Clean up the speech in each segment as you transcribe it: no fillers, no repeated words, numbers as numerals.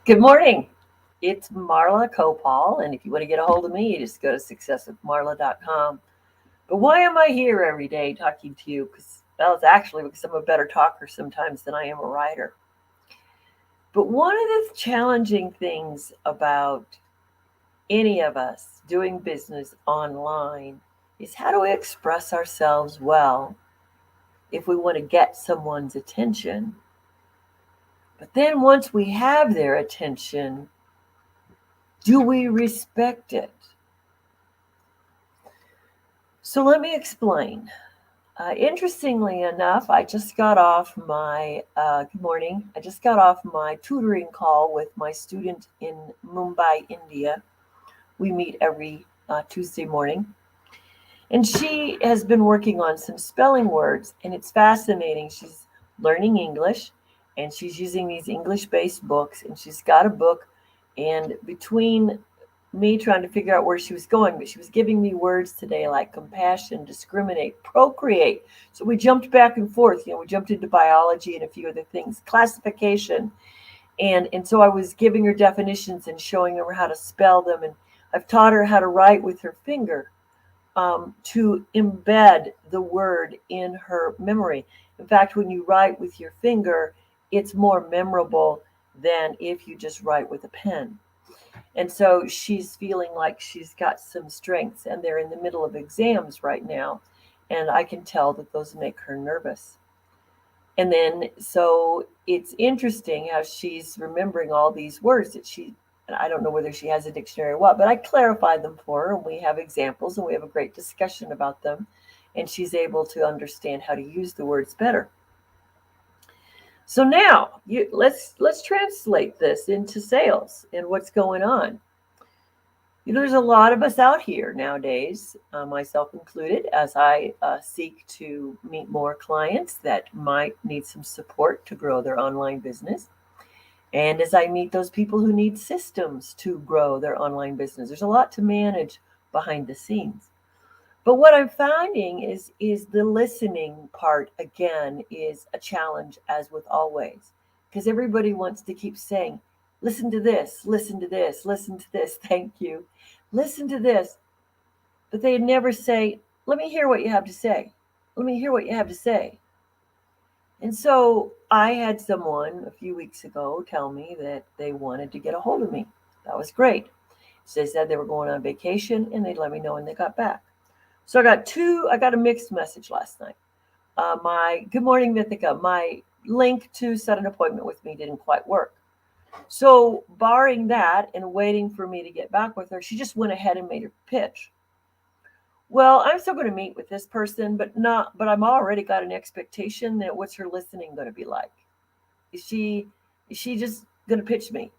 Good morning. It's Marla Copal, and if you want to get a hold of me, you just go to successwithmarla.com. But why am I here every day talking to you? It's actually because I'm a better talker sometimes than I am a writer. But one of the challenging things about any of us doing business online is how do we express ourselves well if we want to get someone's attention? But then once we have their attention, do we respect it? So let me explain. Interestingly enough, I just got off my good morning. I just got off my tutoring call with my student in Mumbai, India. We meet every Tuesday morning, and she has been working on some spelling words, and it's fascinating. She's learning English, and she's using these English-based books, and she's got a book, and between me trying to figure out where she was going, but she was giving me words today like compassion, discriminate, procreate. So we jumped back and forth. We jumped into biology and a few other things, classification. And so I was giving her definitions and showing her how to spell them. And I've taught her how to write with her finger to embed the word in her memory. In fact, when you write with your finger, it's more memorable than if you just write with a pen. And so she's feeling like she's got some strengths, and they're in the middle of exams right now. And I can tell that those make her nervous. And then, so it's interesting how she's remembering all these words and I don't know whether she has a dictionary or what, but I clarified them for her, and we have examples, and we have a great discussion about them. And she's able to understand how to use the words better. So now let's translate this into sales and what's going on. There's a lot of us out here nowadays, myself included, as I seek to meet more clients that might need some support to grow their online business. And as I meet those people who need systems to grow their online business, there's a lot to manage behind the scenes. But what I'm finding is the listening part again is a challenge, as with always, because everybody wants to keep saying, listen to this, listen to this, listen to this, thank you, listen to this. But they never say, let me hear what you have to say. Let me hear what you have to say. And so I had someone a few weeks ago tell me that they wanted to get a hold of me. That was great. So they said they were going on vacation and they'd let me know when they got back. So I got a mixed message last night. My good morning, Mythica. My link to set an appointment with me didn't quite work. So barring that and waiting for me to get back with her, she just went ahead and made her pitch. Well, I'm still going to meet with this person, but I'm already got an expectation that what's her listening going to be like? Is she is she just going to pitch me?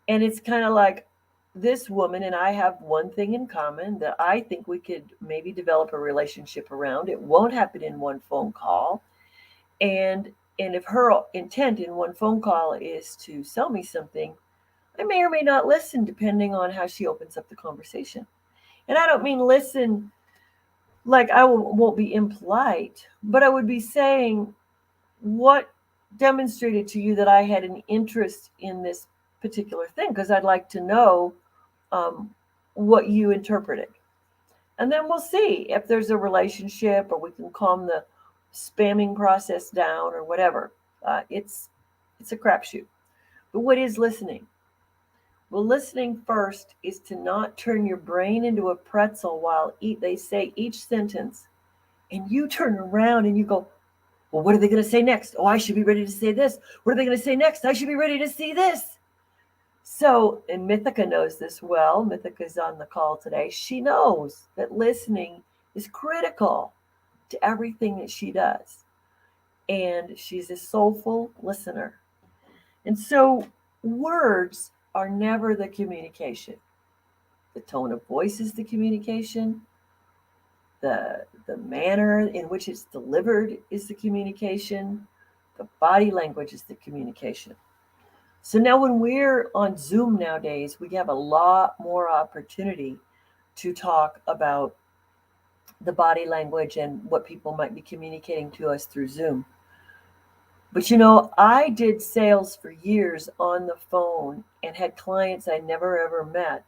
And it's kind of like this woman and I have one thing in common that I think we could maybe develop a relationship around. It won't happen in one phone call. And if her intent in one phone call is to sell me something, I may or may not listen depending on how she opens up the conversation. And I don't mean listen like won't be impolite, but I would be saying what demonstrated to you that I had an interest in this particular thing because I'd like to know um, what you interpreted. And then we'll see if there's a relationship or we can calm the spamming process down or whatever. It's a crapshoot. But what is listening? Well, listening first is to not turn your brain into a pretzel while they say each sentence, and you turn around and you go, well, what are they going to say next? Oh, I should be ready to say this. What are they going to say next? I should be ready to see this. So, and Mythica knows this well. Mythica's on the call today. She knows that listening is critical to everything that she does. And she's a soulful listener. And so, words are never the communication. The tone of voice is the communication. The manner in which it's delivered is the communication. The body language is the communication. So now when we're on Zoom nowadays, we have a lot more opportunity to talk about the body language and what people might be communicating to us through Zoom. But I did sales for years on the phone and had clients I never ever met.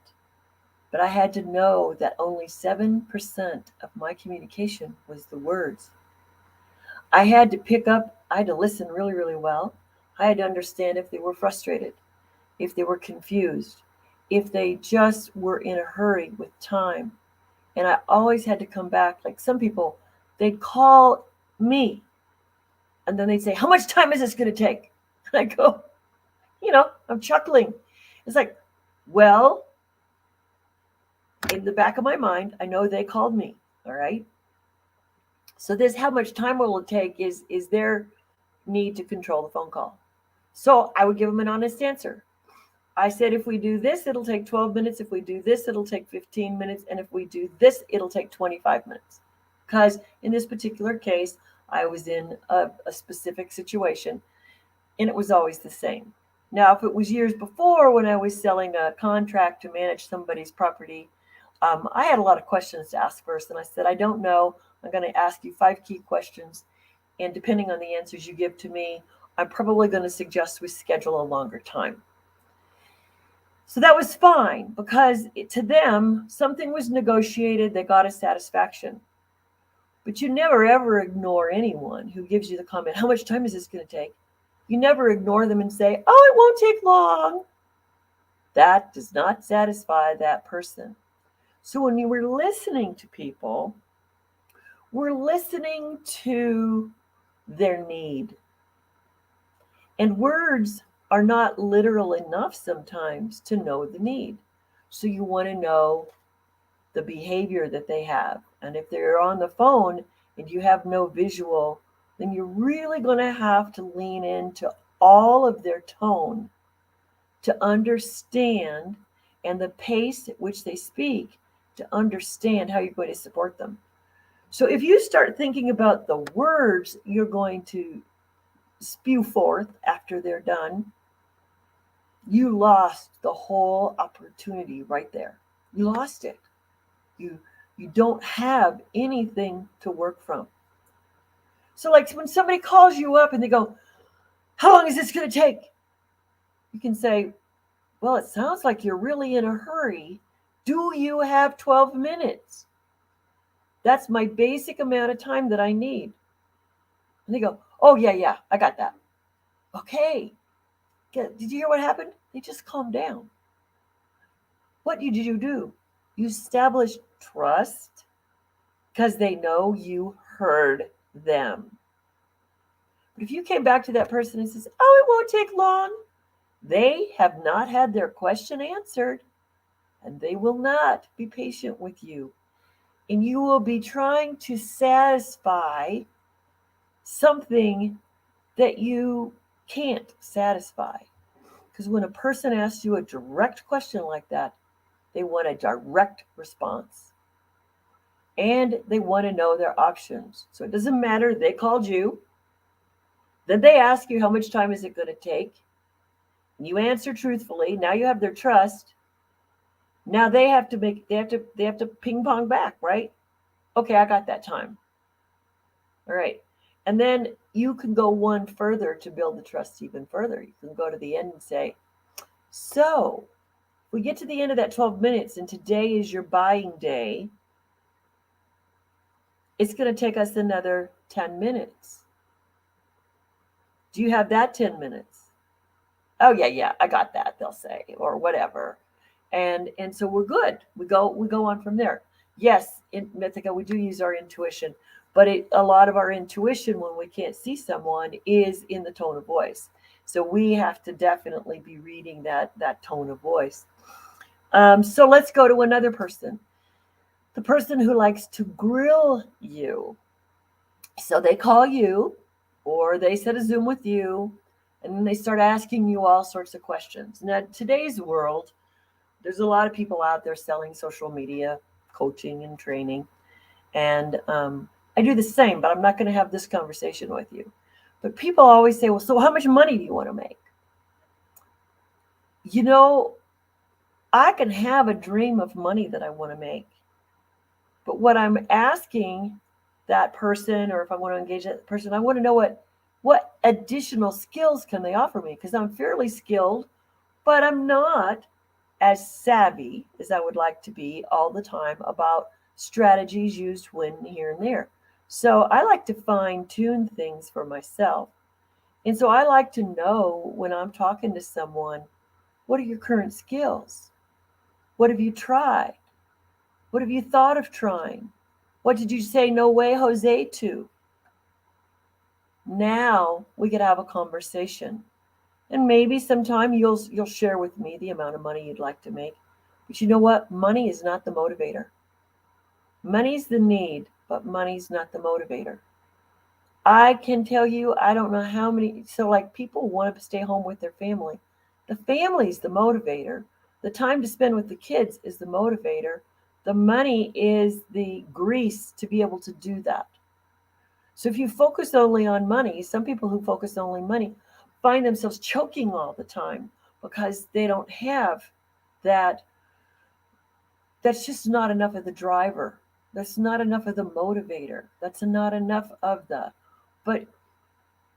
But I had to know that only 7% of my communication was the words. I had to listen really, really well. I had to understand if they were frustrated, if they were confused, if they just were in a hurry with time. And I always had to come back. Like some people, they'd call me and then they'd say, "How much time is this going to take?" And I go, I'm chuckling. It's like, well, in the back of my mind, I know they called me. All right. So this how much time will it take is their need to control the phone call. So I would give them an honest answer. I said, if we do this, it'll take 12 minutes. If we do this, it'll take 15 minutes. And if we do this, it'll take 25 minutes. Because in this particular case, I was in a specific situation and it was always the same. Now, if it was years before when I was selling a contract to manage somebody's property, I had a lot of questions to ask first. And I said, I don't know. I'm going to ask you 5 key questions. And depending on the answers you give to me, I'm probably going to suggest we schedule a longer time. So that was fine because to them, something was negotiated. They got a satisfaction. But you never, ever ignore anyone who gives you the comment, how much time is this going to take? You never ignore them and say, oh, it won't take long. That does not satisfy that person. So when you were listening to people, we're listening to their need. And words are not literal enough sometimes to know the need. So you want to know the behavior that they have. And if they're on the phone and you have no visual, then you're really going to have to lean into all of their tone to understand and the pace at which they speak to understand how you're going to support them. So if you start thinking about the words you're going to spew forth after they're done, you lost the whole opportunity right there. You lost it. You don't have anything to work from. So like when somebody calls you up and they go, how long is this going to take? You can say, well, it sounds like you're really in a hurry. Do you have 12 minutes? That's my basic amount of time that I need. And they go, oh, yeah, I got that. Okay. Did you hear what happened? They just calmed down. What did you do? You established trust because they know you heard them. But if you came back to that person and says, oh, it won't take long, they have not had their question answered and they will not be patient with you. And you will be trying to satisfy something that you can't satisfy. Because when a person asks you a direct question like that, they want a direct response. And they want to know their options. So it doesn't matter, they called you. Then they ask you how much time is it going to take. You answer truthfully. Now you have their trust. Now they have to ping pong back, right? Okay, I got that time. All right. And then you can go one further to build the trust even further. You can go to the end and say, so we get to the end of that 12 minutes and today is your buying day. It's going to take us another 10 minutes. Do you have that 10 minutes? Oh, yeah, I got that, they'll say, or whatever. And so we're good. We go on from there. Yes, in Mythica, we do use our intuition, but a lot of our intuition when we can't see someone is in the tone of voice. So we have to definitely be reading that tone of voice. So let's go to another person. The person who likes to grill you. So they call you or they set a Zoom with you and then they start asking you all sorts of questions. Now, today's world, there's a lot of people out there selling social media, coaching and training. And I do the same, but I'm not going to have this conversation with you. But people always say, well, so how much money do you want to make? I can have a dream of money that I want to make. But what I'm asking that person, or if I want to engage that person, I want to know What additional skills can they offer me? Because I'm fairly skilled, but I'm not as savvy as I would like to be all the time about strategies used when, here, and there. So I like to fine tune things for myself. And so I like to know when I'm talking to someone, what are your current skills? What have you tried? What have you thought of trying? What did you say no way, Jose, to? Now we could have a conversation. And maybe sometime you'll share with me the amount of money you'd like to make. But you know what? Money is not the motivator. Money's the need, but money's not the motivator. I can tell you, I don't know how many, so like people want to stay home with their family. The family's the motivator. The time to spend with the kids is the motivator. The money is the grease to be able to do that. So if you focus only on money, some people who focus only on money find themselves choking all the time because they don't have that. That's just not enough of the driver. That's not enough of the motivator. That's not enough of the. But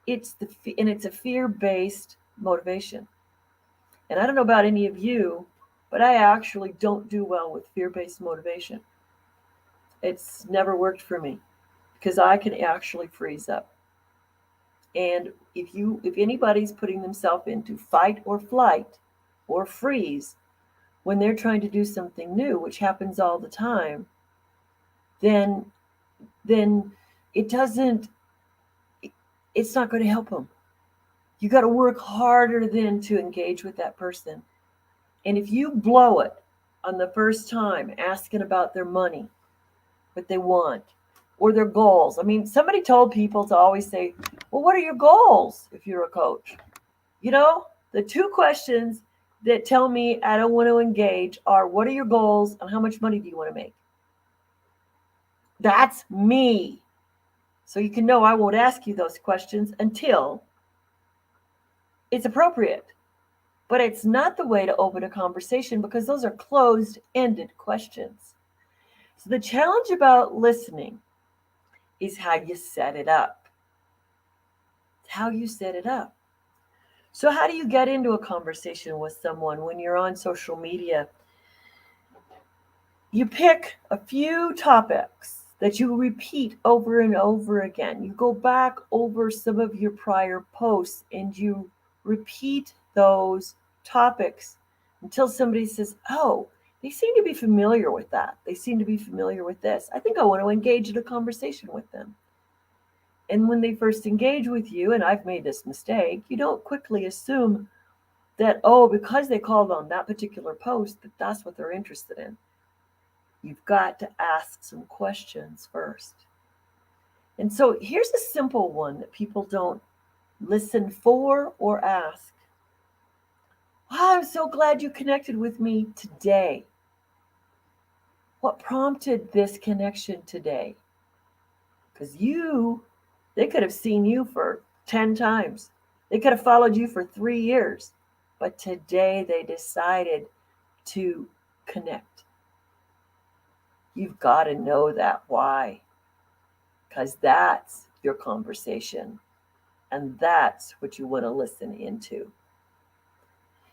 it's a fear-based motivation. And I don't know about any of you, but I actually don't do well with fear-based motivation. It's never worked for me because I can actually freeze up. And if anybody's putting themselves into fight or flight or freeze when they're trying to do something new, which happens all the time, then it doesn't it's not going to help them. You got to work harder then to engage with that person. And if you blow it on the first time asking about their money, what they want, or their goals. I mean, somebody told people to always say, well, what are your goals if you're a coach? You know, the two questions that tell me I don't want to engage are what are your goals and how much money do you want to make? That's me. So you can know I won't ask you those questions until it's appropriate. But it's not the way to open a conversation because those are closed-ended questions. So the challenge about listening is how you set it up. It's how you set it up. So how do you get into a conversation with someone when you're on social media? You pick a few topics that you repeat over and over again. You go back over some of your prior posts and you repeat those topics until somebody says, oh, they seem to be familiar with that. They seem to be familiar with this. I think I want to engage in a conversation with them. And when they first engage with you, and I've made this mistake, you don't quickly assume that, oh, because they called on that particular post, that that's what they're interested in. You've got to ask some questions first. And so here's a simple one that people don't listen for or ask. Wow, I'm so glad you connected with me today. What prompted this connection today? Because they could have seen you for 10 times. They could have followed you for 3 years. But today they decided to connect. You've got to know that why. Because that's your conversation. And that's what you want to listen into.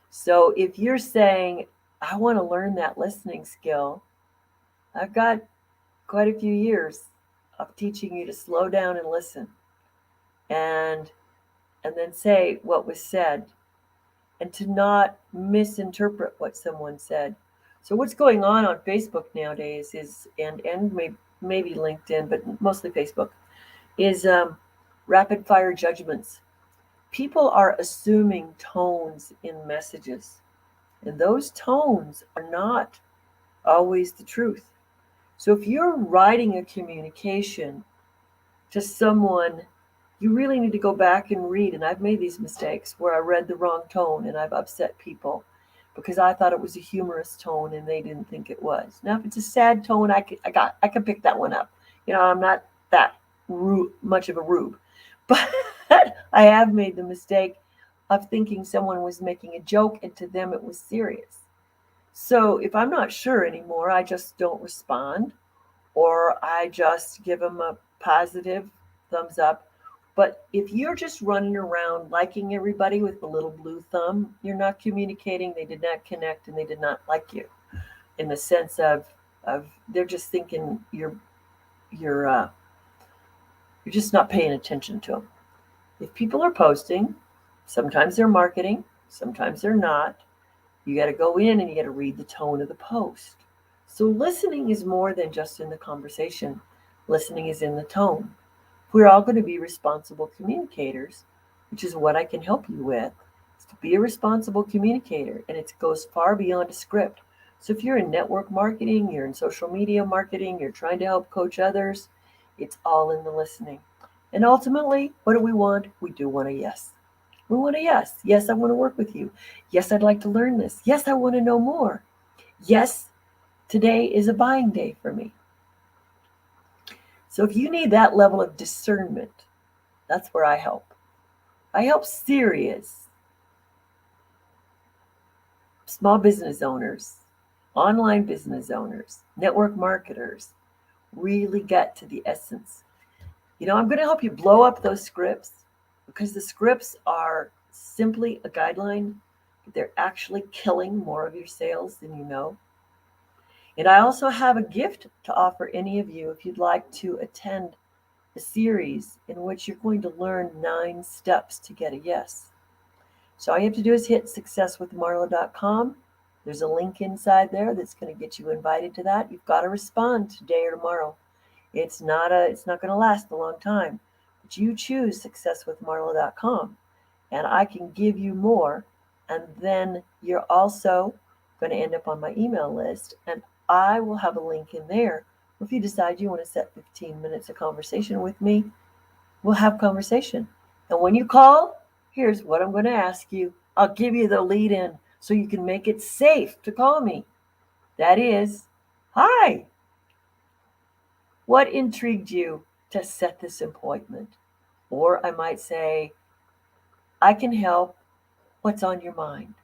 So if you're saying, I want to learn that listening skill, I've got quite a few years of teaching you to slow down and listen. And then say what was said. And to not misinterpret what someone said. So what's going on Facebook nowadays is, and maybe LinkedIn, but mostly Facebook, is rapid fire judgments. People are assuming tones in messages, and those tones are not always the truth. So if you're writing a communication to someone, you really need to go back and read. And I've made these mistakes where I read the wrong tone and I've upset people because I thought it was a humorous tone and they didn't think it was. Now, if it's a sad tone, I can pick that one up. I'm not that much of a rube, but I have made the mistake of thinking someone was making a joke and to them it was serious. So if I'm not sure anymore, I just don't respond, or I just give them a positive thumbs up, But if you're just running around liking everybody with the little blue thumb, you're not communicating. They did not connect, and they did not like you in the sense of they're just thinking you're you're just not paying attention to them. If people are posting, sometimes they're marketing, sometimes they're not. You got to go in and you got to read the tone of the post. So listening is more than just in the conversation. Listening is in the tone. We're all going to be responsible communicators, which is what I can help you with. Is to be a responsible communicator, and it goes far beyond a script. So if you're in network marketing, you're in social media marketing, you're trying to help coach others, it's all in the listening. And ultimately, what do we want? We do want a yes. We want a yes. Yes, I want to work with you. Yes, I'd like to learn this. Yes, I want to know more. Yes, today is a buying day for me. So if you need that level of discernment, that's where I help. I help serious small business owners, online business owners, network marketers really get to the essence. I'm going to help you blow up those scripts because the scripts are simply a guideline, but they're actually killing more of your sales than you know. And I also have a gift to offer any of you if you'd like to attend a series in which you're going to learn 9 steps to get a yes. So all you have to do is hit successwithmarla.com. There's a link inside there that's going to get you invited to that. You've got to respond today or tomorrow. It's not going to last a long time. But you choose successwithmarla.com and I can give you more, and then you're also going to end up on my email list, and I will have a link in there. If you decide you want to set 15 minutes of conversation with me, we'll have conversation. And when you call, here's what I'm going to ask you. I'll give you the lead in so you can make it safe to call me. That is, hi, what intrigued you to set this appointment? Or I might say, I can help. What's on your mind?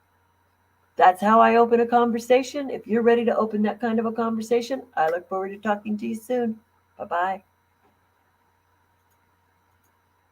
That's how I open a conversation. If you're ready to open that kind of a conversation, I look forward to talking to you soon. Bye-bye.